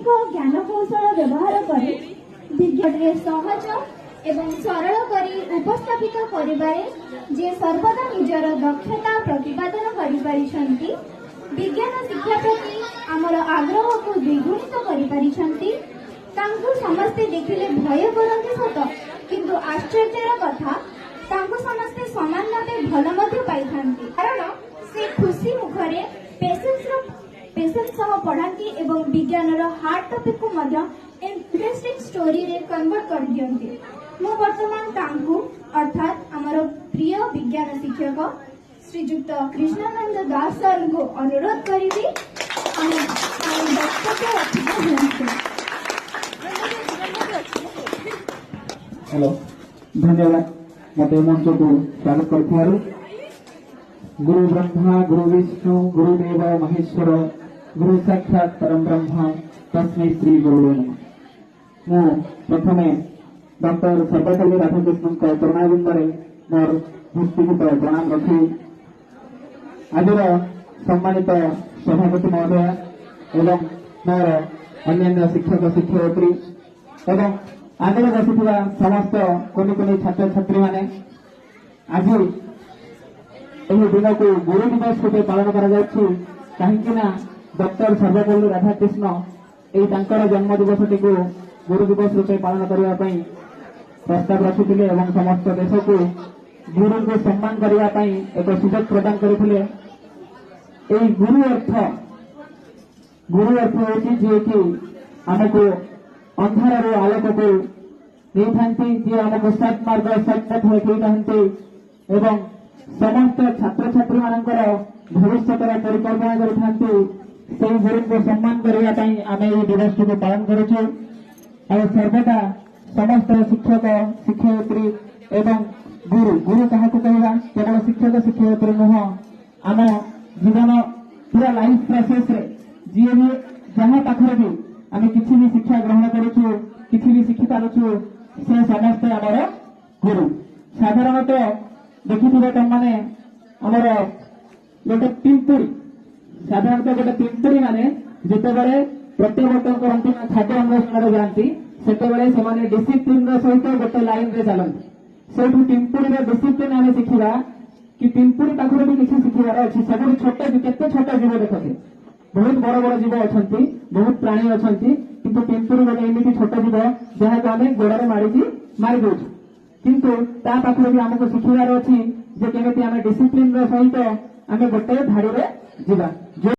ବୈଜ୍ଞାନିକ ଜ୍ଞାନ କୌଶଳ ବ୍ୟବହାର କରି ବିଜ୍ଞାନରେ ସହଜ ଏବଂ ସରଳ କରି ଉପସ୍ଥାପିତ କରିବାରେ ଯେ ସର୍ବଦା ନିଜର ଦକ୍ଷତା ପ୍ରତିପାଦନ କରିପାରିଛନ୍ତି, ବିଜ୍ଞାନ ଶିକ୍ଷା ପ୍ରତି ଆମର ଆଗ୍ରହକୁ ଦ୍ୱିଗୁଣିତ କରିପାରିଛନ୍ତି। ତାଙ୍କୁ ସମସ୍ତେ ଦେଖିଲେ ଭୟ କରନ୍ତି ସତ, କିନ୍ତୁ ଆଶ୍ଚର୍ଯ୍ୟର କଥା ତାଙ୍କୁ ସମସ୍ତେ ସମାନ ଭାବେ ଭଲ ମଧ୍ୟ ପାଇଥାନ୍ତି, କାରଣ ସେ ଖୁସି ମୁଖରେ ପେସେନ୍ସ ସହ ପଢାନ୍ତି ଏବଂ ବିଜ୍ଞାନର ହାର୍ଡ ଟପିକକୁ ମଧ୍ୟ ଇଣ୍ଟରେଷ୍ଟିଂ ଷ୍ଟୋରିରେ କନଭର୍ଟ କରିଦିଅନ୍ତି। ମୁଁ ବର୍ତ୍ତମାନ ତାଙ୍କୁ ଅର୍ଥାତ୍ ଆମର ପ୍ରିୟ ବିଜ୍ଞାନ ଶିକ୍ଷକ ଶ୍ରୀଯୁକ୍ତ କୃଷ୍ଣାନନ୍ଦ ଦାସ ସାର୍ଙ୍କୁ ଅନୁରୋଧ କରିବି ବକ୍ତବ୍ୟ ରଖିତ ହୁଅନ୍ତୁ। हेलो, धन्यवाद मत मंच को स्वागत कर गुरु ब्रह्मा गुरु विष्णु गुरुदेव महेश्वर गुरु साक्षात परम ब्रह्म तस्मै श्री गुरुवे नमः। मु प्रथमे डॉक्टर सर्वपल्ली राधाकृष्ण चरणाबिंदे मोर भक्तिगीत प्रणाम रखी आज सम्मानित सभापति महोदय एवं मोर अन्य शिक्षक शिक्षयित्री एवं आगे बसी समस्त कुनि कुनि छात्र छात्री माने आज दिन को गुरु दिवस रूपे पालन कहीं डॉक्टर सर्वपल्ली राधाकृष्ण यही जन्म दिवस टी गुरु दिवस रूपे पालन करने प्रस्ताव रखिले और समस्त देश को गुरु को सम्मान करने एक सुजोग प्रदान करते। गुरु अर्थ हूँ जी कि आमको अंधार आलोक को नहीं था जी आमको सत् मार्ग सत् पथ देखते एवं समस्त छात्र छात्री मान भविष्य परिकल्पना करते गुरु को सम्मान करने आम ये दिवस को पालन करुचु। सर्वदा समस्त शिक्षक शिक्षयित्री एवं गुरु गुरु क्या कहवा केवल शिक्षक शिक्षयित्री नुह आम जीवन पूरा लाइफ प्रोसेस जी भी जहाँ पाखे भी आम किसी भी शिक्षा ग्रहण करुचु किसी भी शिखी पारुचु से समस्ते आमर गुरु। साधारणतः देखिए तुम मैंने आमर गोटे पिंपुड़ी साधारणतः गोटे पिंपुड़ी माने जितेबाला प्रत्यावर्तन करती खाद्य अन्वेषण जाती से डिसिप्लिन सहित गोटे लाइन रे चलती से पिंपुड़ी डिसिप्लिन आम शिखा कि पिंपुड़ी पाखे भी किसी शिखार अच्छी सब छोट केते छोट जीव देखते बहुत बड़ बड़ जीव अच्छा बहुत प्राणी अच्छा किंतु पिंपुड़ी गोटे एमती छोट जीव जहाँ आम गोड़े मारिकी मारी दौ किंतु ता पाखे भी आमको शिखार अच्छी जे केमी आम डिसिप्लिन सहित आम गोटे धाड़ी में जीवा।